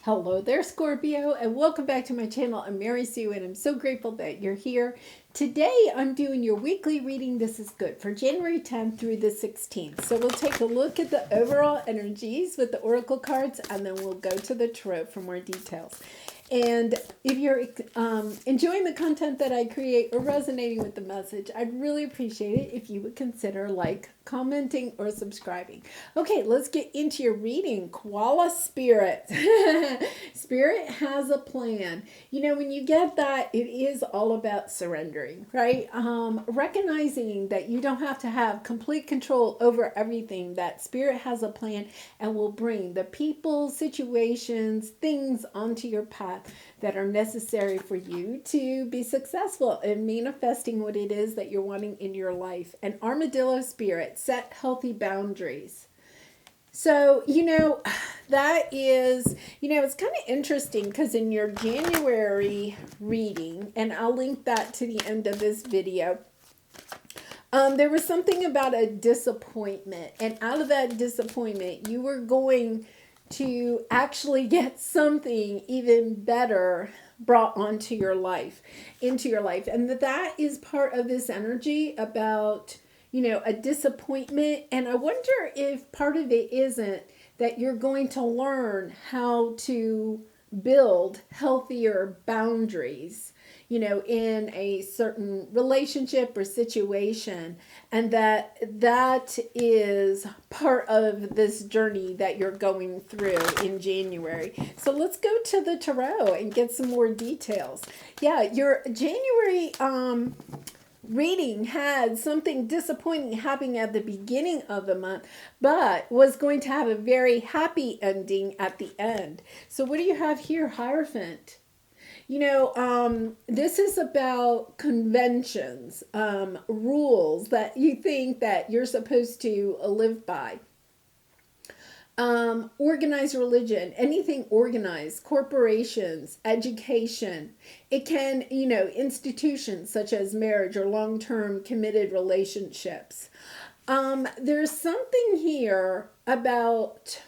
Hello there, Scorpio, and welcome back to my channel. I'm Mary Sue, and I'm so grateful that you're here. Today, I'm doing your weekly reading. This is good for January 10th through the 16th. So we'll take a look at the overall energies with the oracle cards, and then we'll go to the tarot for more details. And if you're enjoying the content that I create or resonating with the message, I'd really appreciate it if you would consider commenting, or subscribing. Okay, let's get into your reading. Koala Spirit. Spirit has a plan. You know, when you get that, it is all about surrendering, right? Recognizing that you don't have to have complete control over everything, that Spirit has a plan and will bring the people, situations, things onto your path that are necessary for you to be successful in manifesting what it is that you're wanting in your life. And Armadillo Spirit, set healthy boundaries. So, that is, it's kind of interesting because in your January reading, and I'll link that to the end of this video, there was something about a disappointment. And out of that disappointment, you were going to actually get something even better brought onto your life, into your life. And that is part of this energy about, a disappointment. And I wonder if part of it isn't that you're going to learn how to build healthier boundaries, in a certain relationship or situation, and that is part of this journey that you're going through in January. So let's go to the tarot and get some more details. Yeah, your January reading had something disappointing happening at the beginning of the month, but was going to have a very happy ending at the end. So what do you have here? Hierophant. This is about conventions, rules that you think that you're supposed to live by. Organized religion, anything organized, corporations, education. It can, institutions such as marriage or long-term committed relationships. There's something here about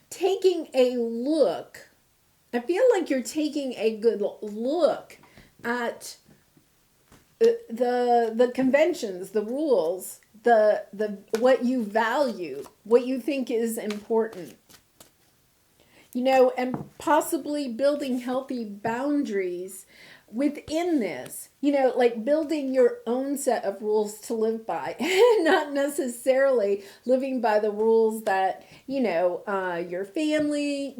taking a look. I feel like you're taking a good look at the conventions, the rules, the what you value, what you think is important. And possibly building healthy boundaries within this, like building your own set of rules to live by, not necessarily living by the rules that, your family,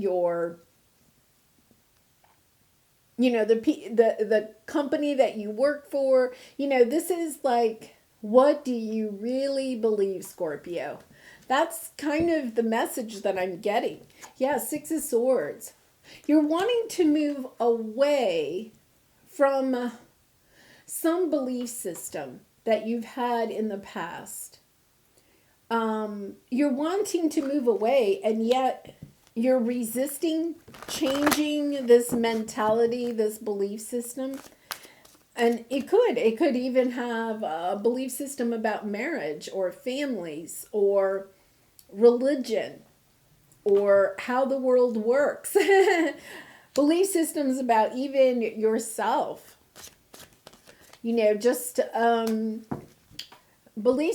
the company that you work for, this is like, what do you really believe, Scorpio? That's kind of the message that I'm getting. Yeah, Six of Swords. You're wanting to move away from some belief system that you've had in the past. You're wanting to move away, and yet you're resisting changing this mentality, this belief system. And it could even have a belief system about marriage or families or religion or how the world works. Belief systems about even yourself. Belief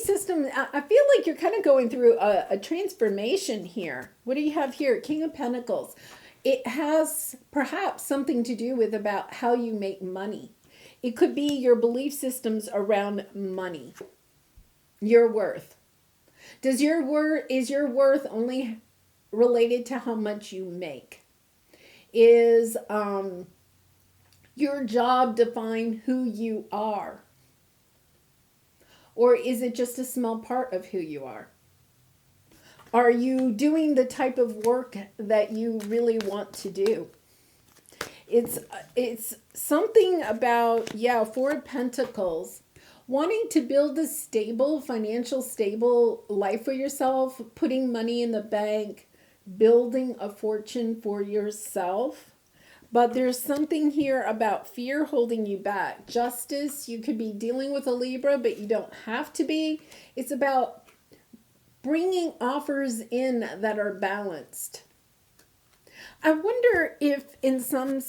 system. I feel like you're kind of going through a transformation here. What do you have here? King of Pentacles. It has perhaps something to do with about how you make money. It could be your belief systems around money, your worth. Is your worth only related to how much you make? Is your job define who you are? Or is it just a small part of who you are? Are you doing the type of work that you really want to do? It's something about, Four of Pentacles, wanting to build a financial stable life for yourself, putting money in the bank, building a fortune for yourself. But there's something here about fear holding you back. Justice, you could be dealing with a Libra, but you don't have to be. It's about bringing offers in that are balanced. I wonder if in some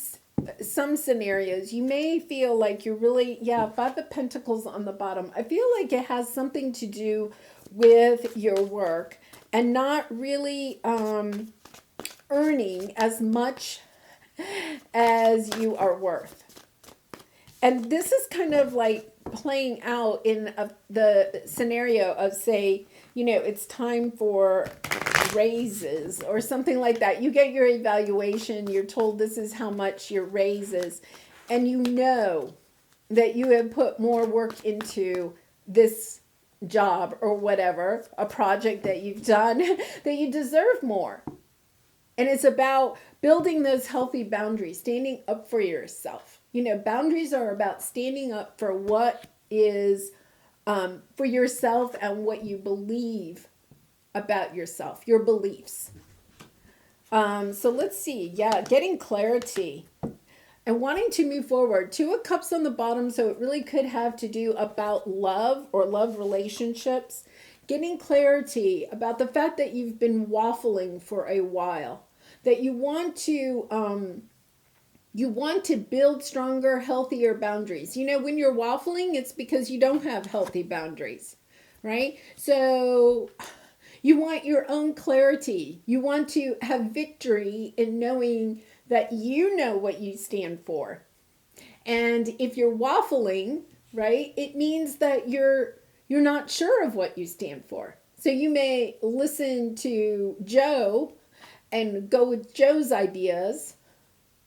scenarios you may feel like you're really, yeah, Five of Pentacles on the bottom. I feel like it has something to do with your work and not really earning as much as you are worth. And this is kind of like playing out in the scenario of, say, it's time for raises or something like that. You get your evaluation, you're told this is how much your raise is, and you know that you have put more work into this job or whatever, a project that you've done, that you deserve more. And it's about building those healthy boundaries, standing up for yourself. Boundaries are about standing up for what is for yourself and what you believe about yourself, your beliefs. So let's see. Yeah, getting clarity and wanting to move forward. Two of Cups on the bottom, so it really could have to do about love or love relationships. Getting clarity about the fact that you've been waffling for a while, that you want to build stronger, healthier boundaries. When you're waffling, it's because you don't have healthy boundaries, right? So you want your own clarity. You want to have victory in knowing that you know what you stand for. And if you're waffling, right, it means that you're not sure of what you stand for. So you may listen to Joe and go with Joe's ideas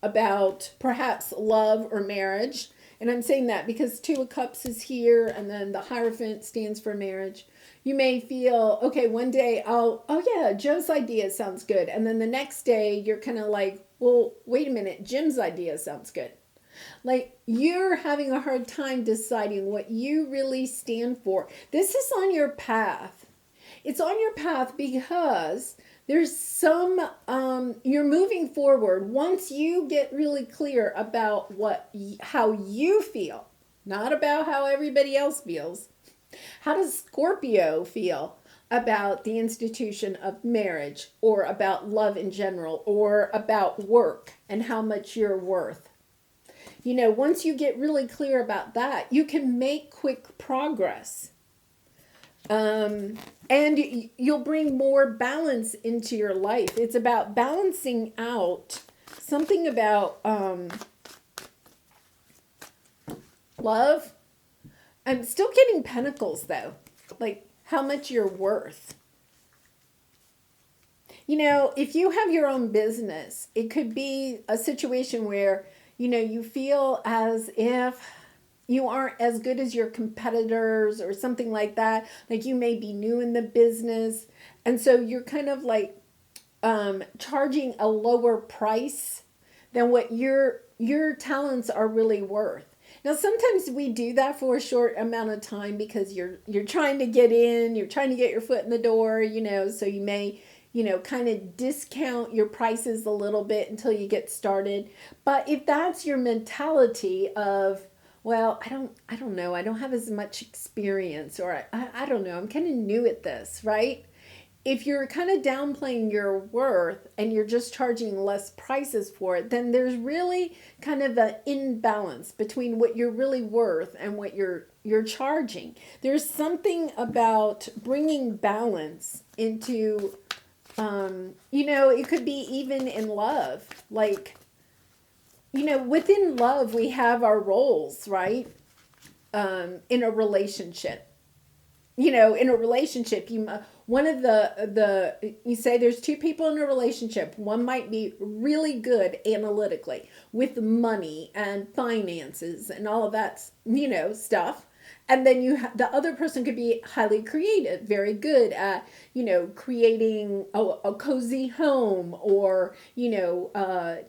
about perhaps love or marriage. And I'm saying that because Two of Cups is here and then the Hierophant stands for marriage. You may feel, okay, one day oh yeah, Joe's idea sounds good. And then the next day you're kind of like, well, wait a minute, Jim's idea sounds good. Like you're having a hard time deciding what you really stand for. This is on your path. It's on your path because there's some, you're moving forward once you get really clear about how you feel, not about how everybody else feels. How does Scorpio feel about the institution of marriage or about love in general or about work and how much you're worth? Once you get really clear about that, you can make quick progress. And you'll bring more balance into your life. It's about balancing out something about love. I'm still getting pentacles though, like how much you're worth. If you have your own business, it could be a situation where, you feel as if you aren't as good as your competitors or something like that. Like you may be new in the business. And so you're kind of like charging a lower price than what your talents are really worth. Now, sometimes we do that for a short amount of time because you're trying to get in, you're trying to get your foot in the door, so you may, kind of discount your prices a little bit until you get started. But if that's your mentality of, well, I don't know, I don't have as much experience, or I don't know, I'm kind of new at this, right? If you're kind of downplaying your worth and you're just charging less prices for it, then there's really kind of an imbalance between what you're really worth and what you're charging. There's something about bringing balance into, it could be even in love. Like, within love, we have our roles, right? In a relationship. In a relationship, you say there's two people in a relationship. One might be really good analytically with money and finances and all of that, stuff. And then the other person could be highly creative, very good at, creating a cozy home or,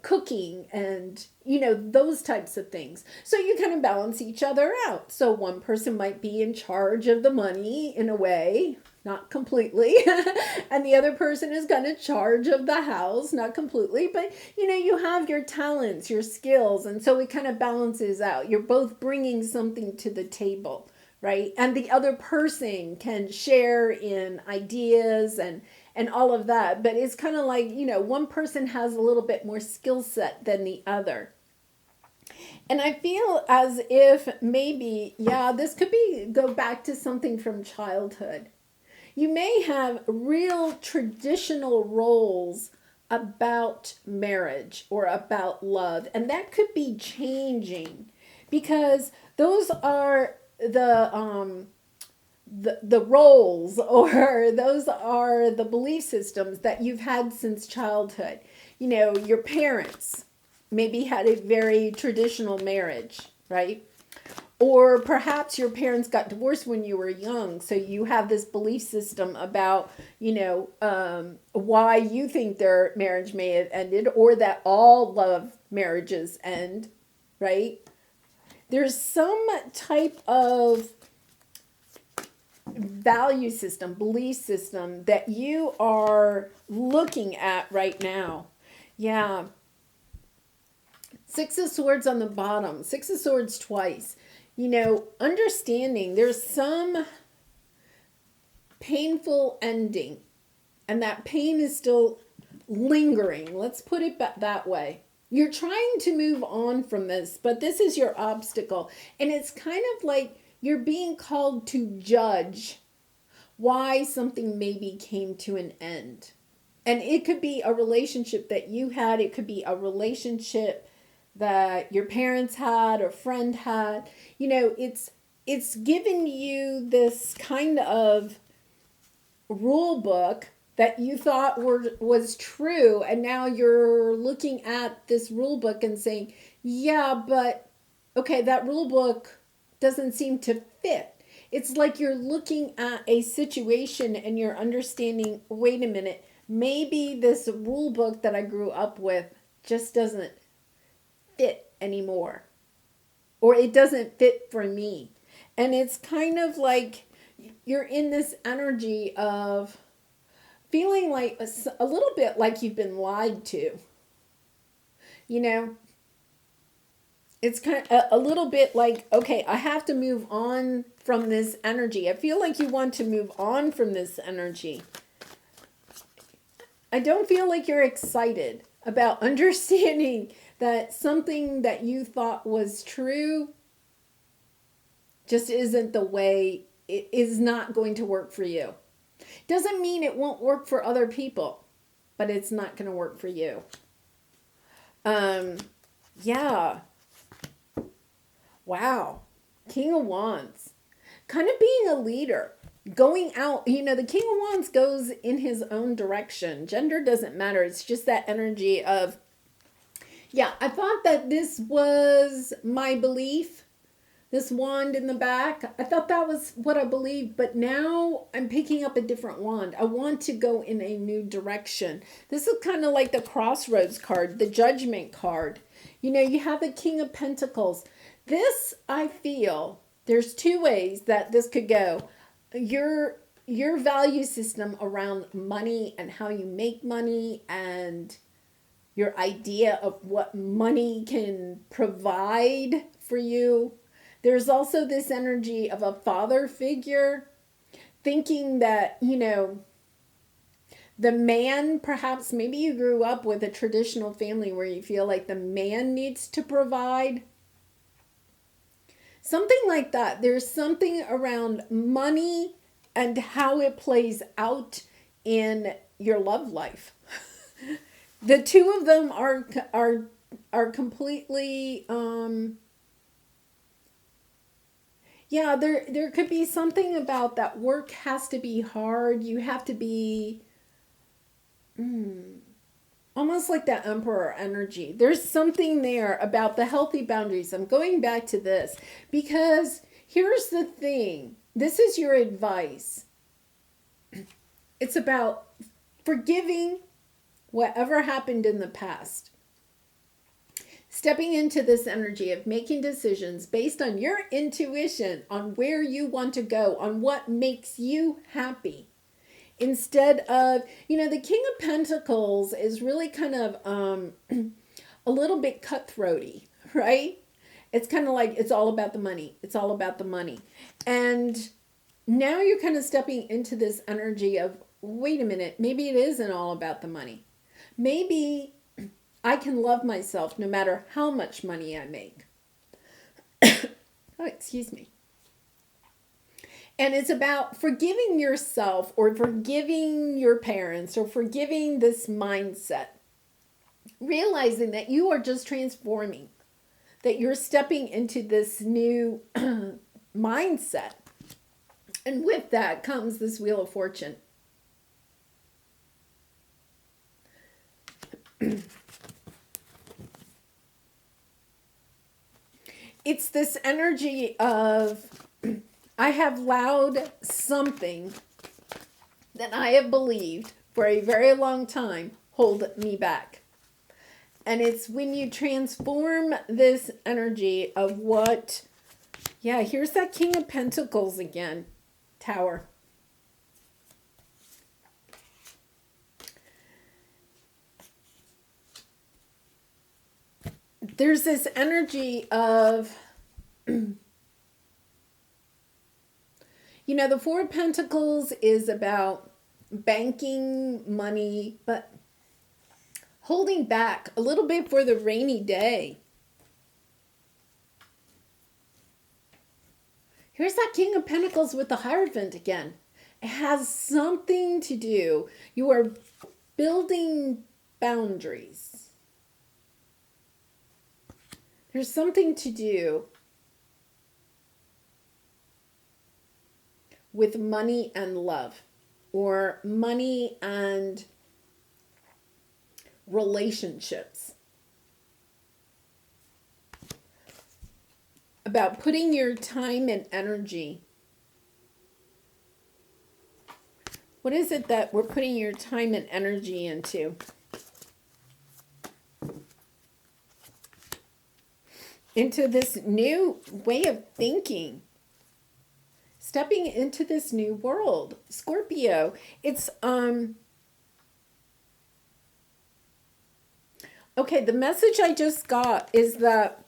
cooking and, those types of things. So you kind of balance each other out. So one person might be in charge of the money in a way, not completely. And the other person is kind of charge of the house, not completely. But, you have your talents, your skills. And so it kind of balances out. You're both bringing something to the table, right? And the other person can share in ideas and and all of that. But it's kind of like, one person has a little bit more skill set than the other. And I feel as if maybe, this could go back to something from childhood. You may have real traditional roles about marriage or about love, and that could be changing, because those are the roles, or those are the belief systems that you've had since childhood. Your parents maybe had a very traditional marriage, right? Or perhaps your parents got divorced when you were young, so you have this belief system about, why you think their marriage may have ended, or that all love marriages end, right? There's some type of value system, belief system that you are looking at right now. Yeah. Six of Swords on the bottom, Six of Swords twice. Understanding there's some painful ending, and that pain is still lingering. Let's put it that way. You're trying to move on from this, but this is your obstacle. And it's kind of like you're being called to judge why something maybe came to an end. And it could be a relationship that you had. It could be a relationship that your parents had or friend had. It's given you this kind of rule book that you thought was true, and now you're looking at this rule book and saying, yeah, but okay, that rule book doesn't seem to fit. It's like you're looking at a situation and you're understanding, wait a minute, maybe this rule book that I grew up with just doesn't fit anymore, or it doesn't fit for me. And it's kind of like you're in this energy of feeling like a little bit like you've been lied to. It's kind of a little bit like, okay, I have to move on from this energy. I feel like you want to move on from this energy. I don't feel like you're excited about understanding that something that you thought was true just isn't the way, it is not going to work for you. Doesn't mean it won't work for other people, but it's not going to work for you. Yeah. Wow. King of Wands. Kind of being a leader. Going out, the King of Wands goes in his own direction. Gender doesn't matter. It's just that energy of, I thought that this was my belief. This wand in the back, I thought that was what I believed, but now I'm picking up a different wand. I want to go in a new direction. This is kind of like the Crossroads card, the Judgment card. You have the King of Pentacles. This, I feel, there's two ways that this could go. Your value system around money and how you make money, and your idea of what money can provide for you. There's also this energy of a father figure, thinking that, the man, perhaps maybe you grew up with a traditional family where you feel like the man needs to provide. Something like that. There's something around money and how it plays out in your love life. The two of them are completely... there could be something about that work has to be hard. You have to be almost like that Emperor energy. There's something there about the healthy boundaries. I'm going back to this because here's the thing. This is your advice. It's about forgiving whatever happened in the past. Stepping into this energy of making decisions based on your intuition, on where you want to go, on what makes you happy. Instead of, the King of Pentacles is really kind of a little bit cutthroaty, right? It's kind of like, it's all about the money. It's all about the money. And now you're kind of stepping into this energy of wait a minute, maybe it isn't all about the money. Maybe I can love myself no matter how much money I make. Oh, excuse me. And it's about forgiving yourself or forgiving your parents or forgiving this mindset. Realizing that you are just transforming, that you're stepping into this new mindset. And with that comes this Wheel of Fortune. It's this energy of, I have allowed something that I have believed for a very long time hold me back. And it's when you transform this energy of what, yeah, here's that King of Pentacles again, Tower. There's this energy of, you know, the Four of Pentacles is about banking money, but holding back a little bit for the rainy day. Here's that King of Pentacles with the Hierophant again. It has something to do. You are building boundaries. There's something to do with money and love, or money and relationships. About putting your time and energy. What is it that we're putting your time and energy into? Into this new way of thinking. Stepping into this new world. Scorpio, it's okay, the message I just got is that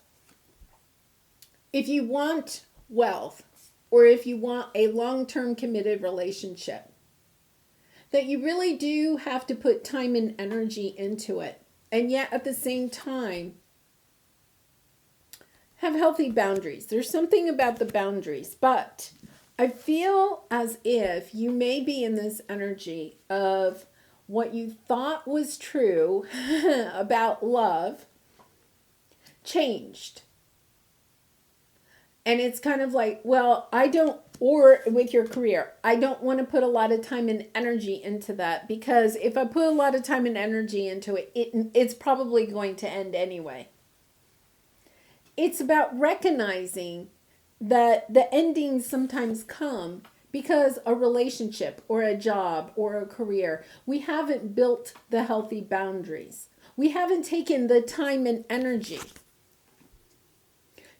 if you want wealth, or if you want a long-term committed relationship, that you really do have to put time and energy into it. And yet at the same time, have healthy boundaries. There's something about the boundaries, but I feel as if you may be in this energy of what you thought was true about love changed. And it's kind of like, well, I don't, or with your career, I don't want to put a lot of time and energy into that, because if I put a lot of time and energy into it, it's probably going to end anyway. It's about recognizing that the endings sometimes come because a relationship or a job or a career, we haven't built the healthy boundaries. We haven't taken the time and energy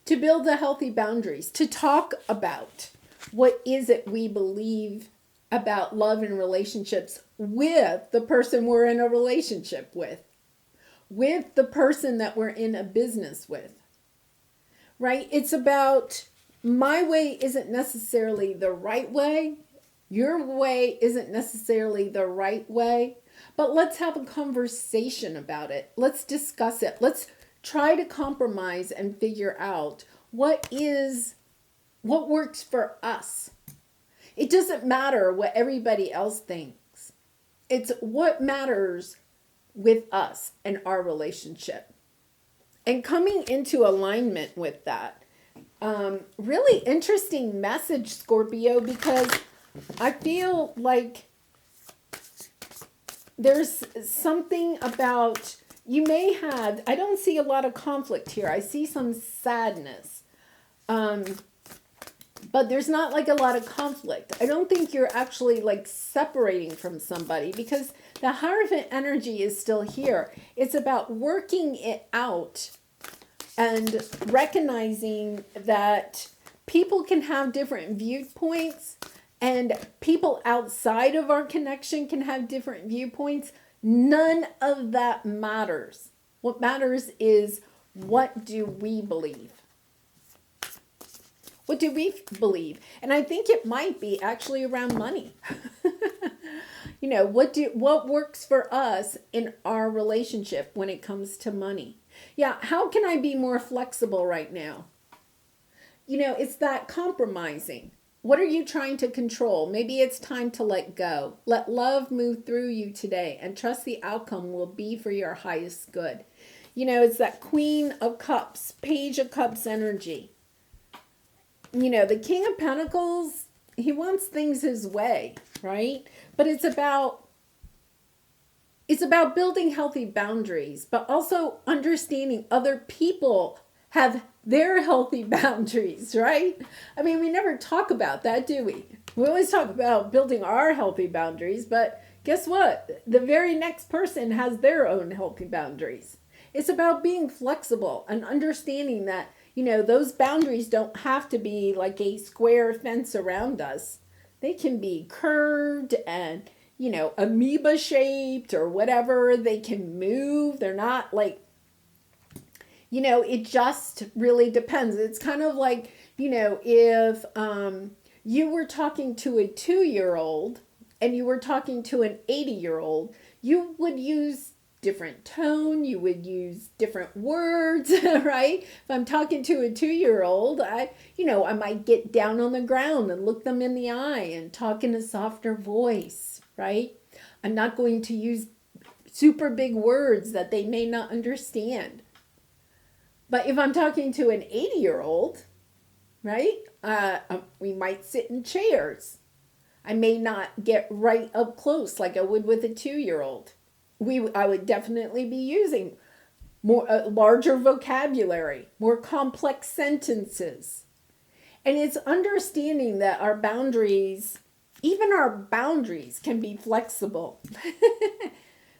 to build the healthy boundaries, to talk about what is it we believe about love and relationships with the person we're in a relationship with the person that we're in a business with. Right? It's about my way isn't necessarily the right way. Your way isn't necessarily the right way. But let's have a conversation about it. Let's discuss it. Let's try to compromise and figure out what works for us. It doesn't matter what everybody else thinks. It's what matters with us and our relationship. And coming into alignment with that, really interesting message, Scorpio, because I feel like there's something about, you may have, I don't see a lot of conflict here. I see some sadness. But there's not like a lot of conflict. I don't think you're actually like separating from somebody, because the Hierophant energy is still here. It's about working it out and recognizing that people can have different viewpoints, and people outside of our connection can have different viewpoints. None of that matters. What matters is, what do we believe? What do we believe? And I think it might be actually around money. what works for us in our relationship when it comes to money? Yeah, how can I be more flexible right now? It's that compromising. What are you trying to control? Maybe it's time to let go. Let love move through you today and trust the outcome will be for your highest good. It's that Queen of Cups, Page of Cups energy. The King of Pentacles, he wants things his way, right? But it's about building healthy boundaries, but also understanding other people have their healthy boundaries, right? I mean, we never talk about that, do we? We always talk about building our healthy boundaries, but guess what? The very next person has their own healthy boundaries. It's about being flexible and understanding that, those boundaries don't have to be like a square fence around us. They can be curved and, amoeba shaped or whatever. They can move. They're not like, it just really depends. It's kind of like, if you were talking to a 2-year-old and you were talking to an 80-year-old, you would use different tone, you would use different words, right? If I'm talking to a 2-year-old, I might get down on the ground and look them in the eye and talk in a softer voice, right? I'm not going to use super big words that they may not understand. But if I'm talking to an 80-year-old, right, we might sit in chairs. I may not get right up close like I would with a 2-year-old. I would definitely be using more larger vocabulary, more complex sentences. And it's understanding that our boundaries, even our boundaries, can be flexible.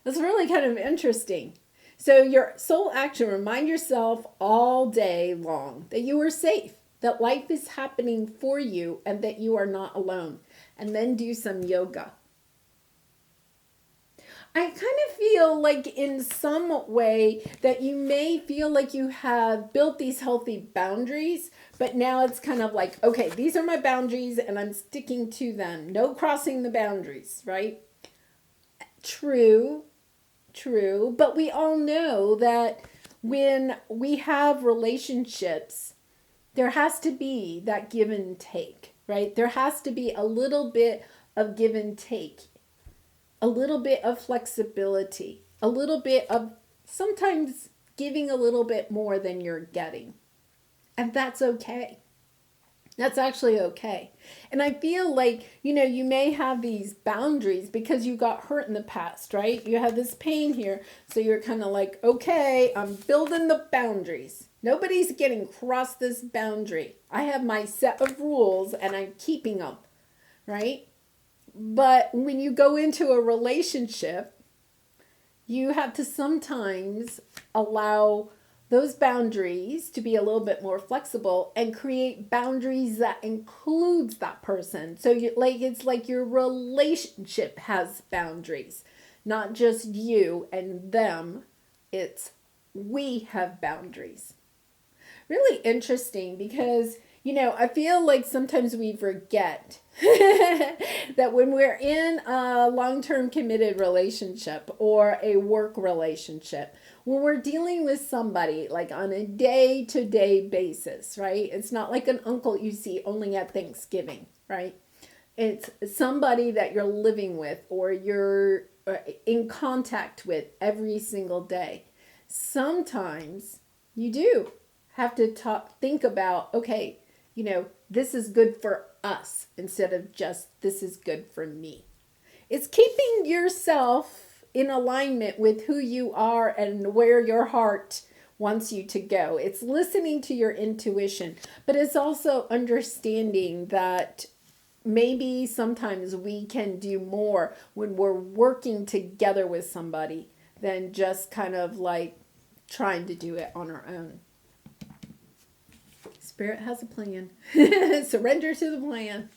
That's really kind of interesting. So your soul action, remind yourself all day long that you are safe, that life is happening for you, and that you are not alone. And then do some yoga. I kind of feel like in some way that you may feel like you have built these healthy boundaries, but now it's kind of like, okay, these are my boundaries and I'm sticking to them. No crossing the boundaries, right? True. But we all know that when we have relationships, there has to be that give and take, right? There has to be a little bit of give and take. A little bit of flexibility, a little bit of sometimes giving a little bit more than you're getting. And that's okay. That's actually okay. And I feel like, you may have these boundaries because you got hurt in the past, right? You have this pain here. So you're kind of like, okay, I'm building the boundaries. Nobody's getting across this boundary. I have my set of rules and I'm keeping them, right? But when you go into a relationship, you have to sometimes allow those boundaries to be a little bit more flexible and create boundaries that includes that person. So it's like your relationship has boundaries, not just you and them. It's we have boundaries. Really interesting because, I feel like sometimes we forget that when we're in a long-term committed relationship or a work relationship, when we're dealing with somebody like on a day-to-day basis, right? It's not like an uncle you see only at Thanksgiving, right? It's somebody that you're living with or you're in contact with every single day. Sometimes you do have to think about, okay, this is good for us instead of just this is good for me. It's keeping yourself in alignment with who you are and where your heart wants you to go. It's listening to your intuition, but it's also understanding that maybe sometimes we can do more when we're working together with somebody than just kind of like trying to do it on our own. Spirit has a plan. Surrender to the plan.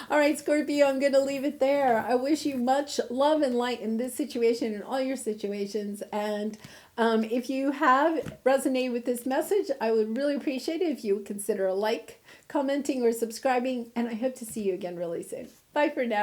All right, Scorpio, I'm going to leave it there. I wish you much love and light in this situation and all your situations. And if you have resonated with this message, I would really appreciate it if you would consider a like, commenting, or subscribing. And I hope to see you again really soon. Bye for now.